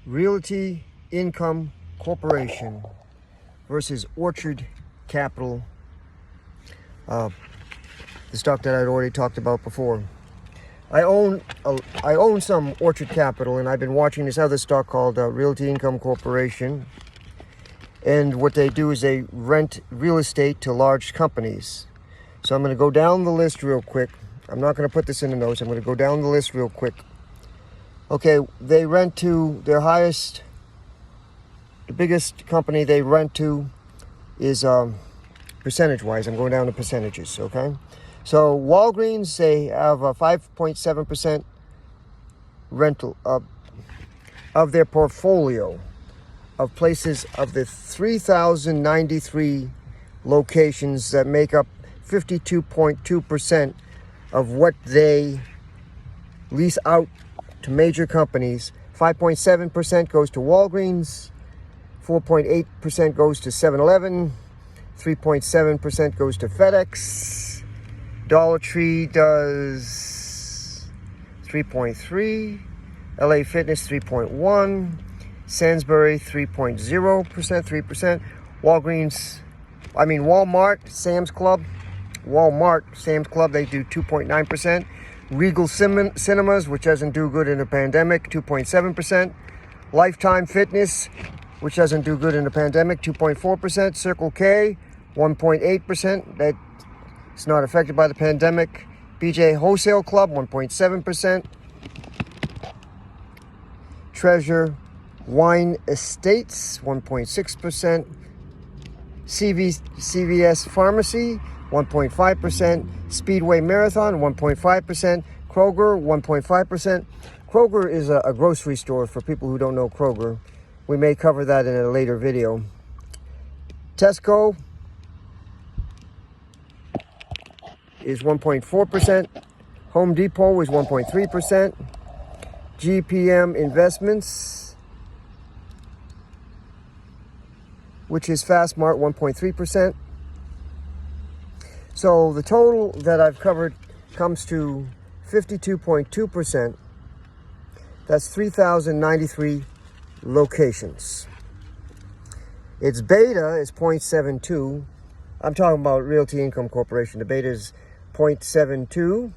Realty Income Corporation versus Orchard Capital, the stock that I'd already talked about before. I own some Orchard Capital, and I've been watching this other stock called Realty Income Corporation. And what they do is they rent real estate to large companies. So I'm going to go down the list real quick. I'm not going to put this in the notes. I'm going to go down the list real quick. Okay, they rent to their highest, the biggest company they rent to is percentage-wise. I'm going down to percentages, okay? So Walgreens, they have a 5.7% rental of their portfolio of places of the 3,093 locations that make up 52.2% of what they lease out to major companies. 5.7% goes to Walgreens, 4.8% goes to 7-Eleven, 3.7% goes to FedEx, Dollar Tree does 3.3, LA Fitness 3.1, Sainsbury 3.0%, 3%, Walmart, Sam's Club, they do 2.9%. Regal Cinemas, which doesn't do good in a pandemic, 2.7%. Lifetime Fitness, which doesn't do good in a pandemic, 2.4%. Circle K, 1.8%. That's not affected by the pandemic. BJ Wholesale Club, 1.7%. Treasure Wine Estates, 1.6%. CVS Pharmacy, 1.5%. Speedway Marathon, 1.5%. Kroger, 1.5%. Kroger is a grocery store for people who don't know Kroger. We may cover that in a later video. Tesco is 1.4%. Home Depot is 1.3%. GPM Investments, which is Fastmart, 1.3%. So the total that I've covered comes to 52.2%. That's 3,093 locations. Its beta is 0.72. I'm talking about Realty Income Corporation. The beta is 0.72.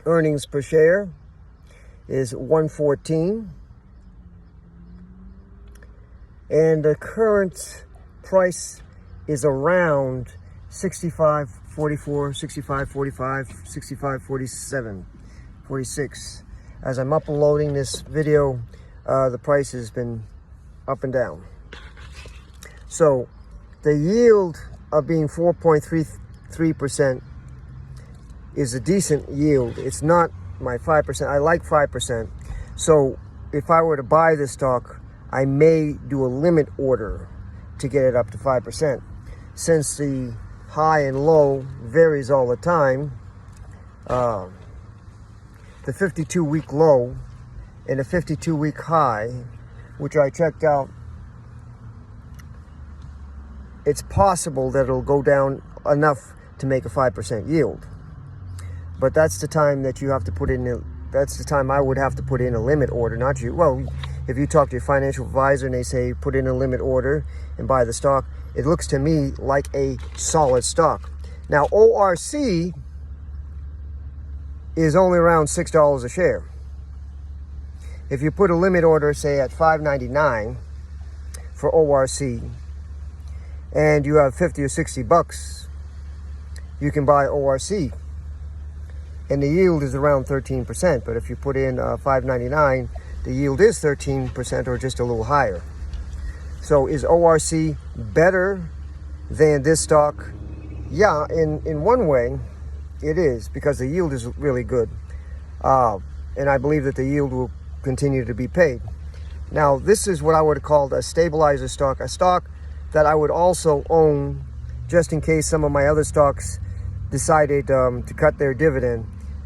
Earnings per share is 114. And the current price is around 65.44, 65.45, 65.47, 46. As I'm uploading this video, the price has been up and down. So the yield of being 4.33% is a decent yield. It's not my 5%. I like 5%. So if I were to buy this stock, I may do a limit order to get it up to 5%. Since the high and low varies all the time, the 52-week low and the 52-week high, which I checked out, it's possible that it'll go down enough to make a 5% yield. But that's the time that you have to put in, that's the time I would have to put in a limit order, not you. Well, if you talk to your financial advisor and they say put in a limit order and buy the stock, it looks to me like a solid stock. Now, ORC is only around $6 a share. If you put a limit order, say at $5.99 for ORC, and you have 50 or 60 bucks, you can buy ORC. And the yield is around 13%. But if you put in $5.99, the yield is 13% or just a little higher. So is ORC better than this stock? Yeah, in one way, it is, because the yield is really good. And I believe that the yield will continue to be paid. Now, this is what I would have called a stabilizer stock, a stock that I would also own just in case some of my other stocks decided to cut their dividend.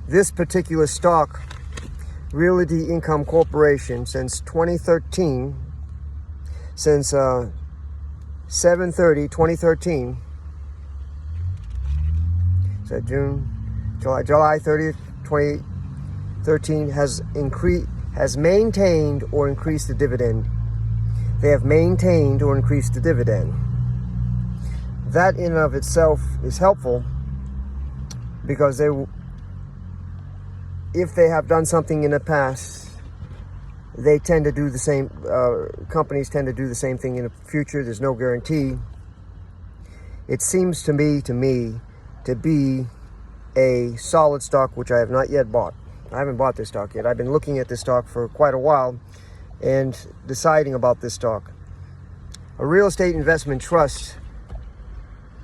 This particular stock, Realty Income Corporation, since 2013, since 7/30/2013, so July 30th, 2013, has has maintained or increased the dividend. They have maintained or increased the dividend. That in and of itself is helpful, because if they have done something in the past, they tend to do the same, companies tend to do the same thing in the future. There's no guarantee. It seems to me to be a solid stock, which I have not yet bought. I haven't bought this stock yet. I've been looking at this stock for quite a while and deciding about this stock. A real estate investment trust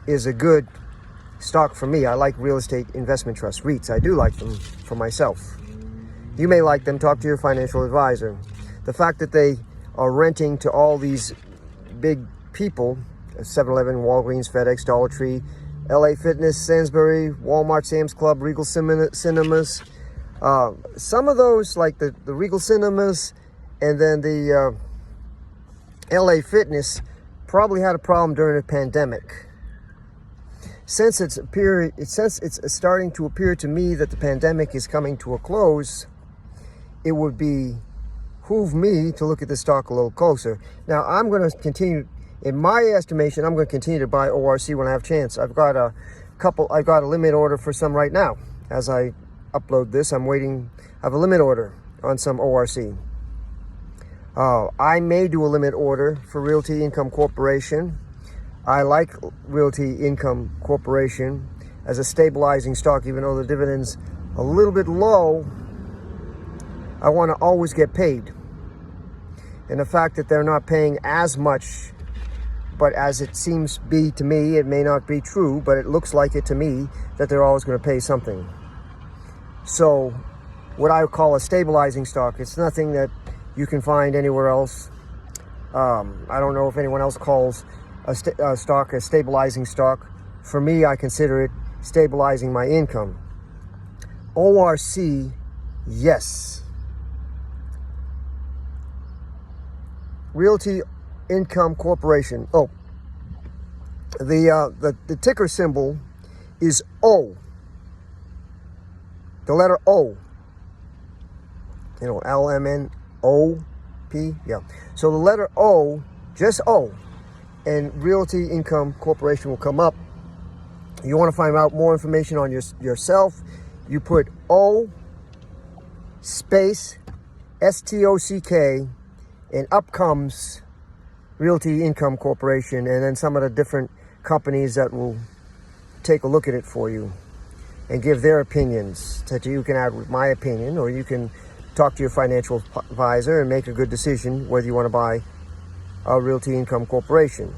is a good stock for me. I like real estate investment trusts, REITs. I do like them for myself. You may like them. Talk to your financial advisor. The fact that they are renting to all these big people, 7-Eleven, Walgreens, FedEx, Dollar Tree, LA Fitness, Sainsbury, Walmart, Sam's Club, Regal Cinemas. Some of those, like the Regal Cinemas and then the LA Fitness, probably had a problem during the pandemic. Since it's starting to appear to me that the pandemic is coming to a close, it would behoove me to look at the stock a little closer. Now, I'm going to continue, in my estimation, I'm going to continue to buy ORC when I have a chance. I've got a limit order for some right now. As I upload this, I have a limit order on some ORC. I may do a limit order for Realty Income Corporation. I like Realty Income Corporation as a stabilizing stock, even though the dividend's a little bit low. I want to always get paid. And the fact that they're not paying as much, but as it seems be to me, it may not be true, but it looks like it to me, that they're always going to pay something. So what I would call a stabilizing stock, it's nothing that you can find anywhere else. I don't know if anyone else calls a stock a stabilizing stock. For me, I consider it stabilizing my income. ORC, yes. Realty Income Corporation. Oh, the ticker symbol is O. The letter O. You know, LMNOP. Yeah. So the letter O, just O, and Realty Income Corporation will come up. You want to find out more information on yourself, you put O space STOCK, and up comes Realty Income Corporation, and then some of the different companies that will take a look at it for you and give their opinions that you can add with my opinion, or you can talk to your financial advisor and make a good decision whether you want to buy a Realty Income Corporation.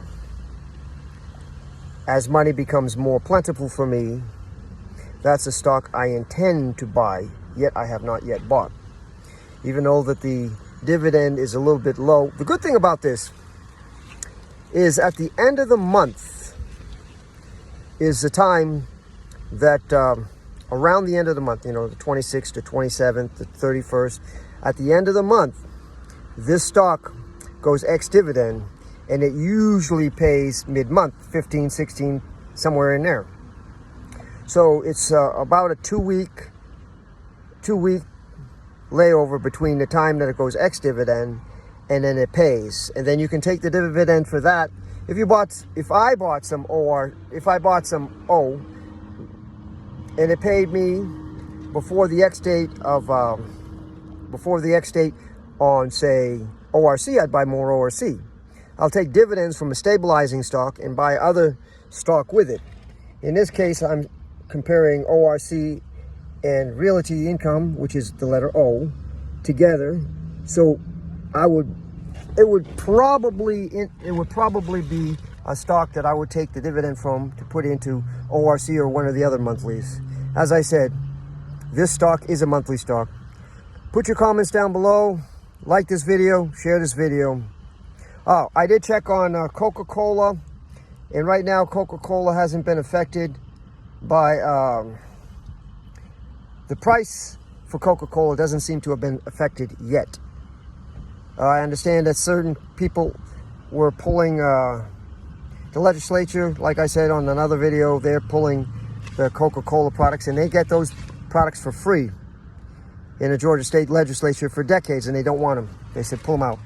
As money becomes more plentiful for me, that's a stock I intend to buy, yet I have not yet bought. Even though that the dividend is a little bit low. The good thing about this is at the end of the month is the time that around the end of the month, you know, the 26th to 27th, the 31st, at the end of the month, this stock goes ex-dividend, and it usually pays mid-month, 15, 16, somewhere in there. So it's about a two-week layover between the time that it goes ex-dividend and then it pays. And then you can take the dividend for that. If I bought some O, and it paid me before the X date on, say, ORC, I'd buy more ORC. I'll take dividends from a stabilizing stock and buy other stock with it. In this case, I'm comparing ORC and Realty Income, which is the letter O, together. So it would probably be a stock that I would take the dividend from to put into ORC or one of the other monthlies. As I said, this stock is a monthly stock. Put your comments down below. Like this video, share this video. Oh, I did check on Coca-Cola, and right now Coca-Cola hasn't been affected by the price for Coca-Cola doesn't seem to have been affected yet. I understand that certain people were pulling the legislature, like I said on another video, they're pulling the Coca-Cola products, and they get those products for free. in the Georgia State Legislature for decades, and they don't want him. They said, pull him out.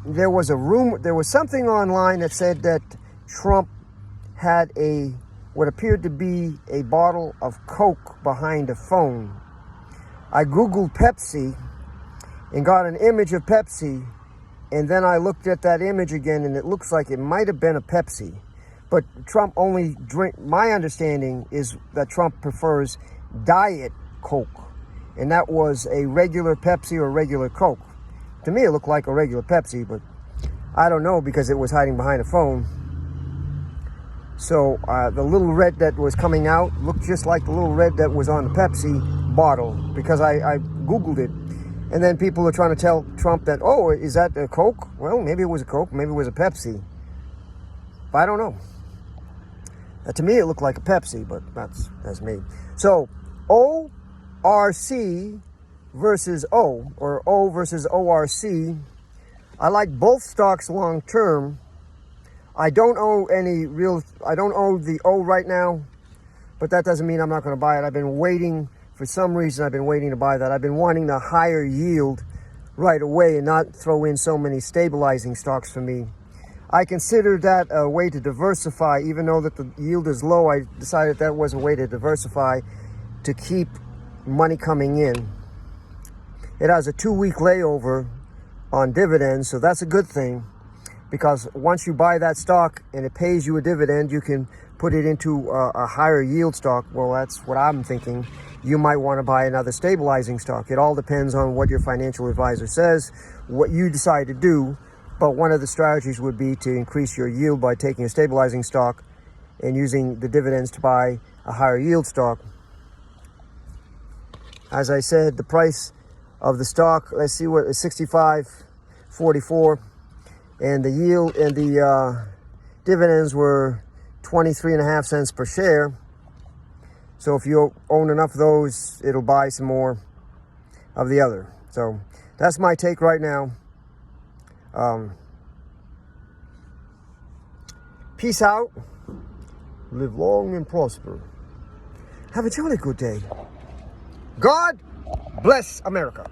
There was a rumor, there was something online that said that Trump had what appeared to be a bottle of Coke behind a phone. I Googled Pepsi and got an image of Pepsi, and then I looked at that image again, and it looks like it might have been a Pepsi. But Trump only my understanding is that Trump prefers Diet Coke, and that was a regular Pepsi or regular Coke. To me, it looked like a regular Pepsi, but I don't know because it was hiding behind a phone. So the little red that was coming out looked just like the little red that was on the Pepsi bottle, because I Googled it. And then people are trying to tell Trump that, oh, is that a Coke? Well, maybe it was a Coke, maybe it was a Pepsi. But I don't know. To me, it looked like a Pepsi, but that's me. So ORC versus O, or O versus ORC. I like both stocks long term. I don't own the O right now, but that doesn't mean I'm not going to buy it. I've been waiting, for some reason, I've been waiting to buy that. I've been wanting the higher yield right away and not throw in so many stabilizing stocks for me. I consider that a way to diversify, even though that the yield is low. I decided that was a way to diversify, to keep money coming in. It has a 2-week layover on dividends, so that's a good thing, because once you buy that stock and it pays you a dividend, you can put it into a higher yield stock. Well, that's what I'm thinking. You might want to buy another stabilizing stock. It all depends on what your financial advisor says, what you decide to do. But one of the strategies would be to increase your yield by taking a stabilizing stock and using the dividends to buy a higher yield stock. As I said, the price of the stock, let's see what is, $65.44, and the yield and the dividends were 23.5 cents per share. So if you own enough of those, it'll buy some more of the other. So that's my take right now. Peace out. Live long and prosper. Have a jolly good day. God bless America.